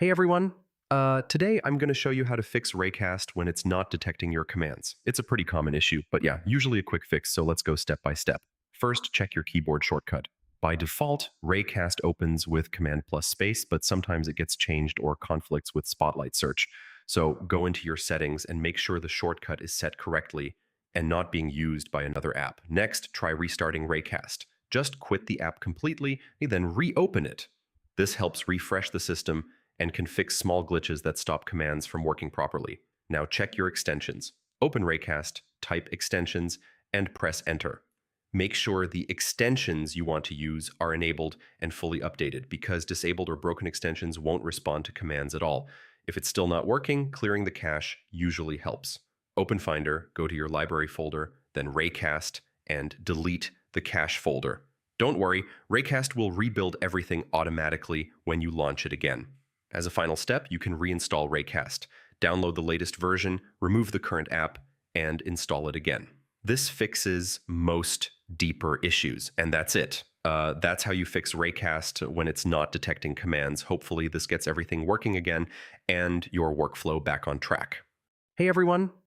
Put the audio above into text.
Hey everyone. Today I'm going to show you how to fix Raycast when it's not detecting your commands. It's a pretty common issue, but yeah, usually a quick fix, so let's go step by step. First, check your keyboard shortcut. By default, Raycast opens with Command plus space, but sometimes it gets changed or conflicts with Spotlight search. So go into your settings and make sure the shortcut is set correctly and not being used by another app. Next, try restarting Raycast. Just quit the app completely and then reopen it. This helps refresh the system and can fix small glitches that stop commands from working properly. Now check your extensions. Open Raycast, type extensions, and press enter. Make sure the extensions you want to use are enabled and fully updated because disabled or broken extensions won't respond to commands at all. If it's still not working, clearing the cache usually helps. Open Finder, go to your library folder, then Raycast, and delete the cache folder. Don't worry, Raycast will rebuild everything automatically when you launch it again. As a final step, you can reinstall Raycast, download the latest version, remove the current app, and install it again. This fixes most deeper issues, and that's it. That's how you fix Raycast when it's not detecting commands. Hopefully this gets everything working again and your workflow back on track. Hey everyone,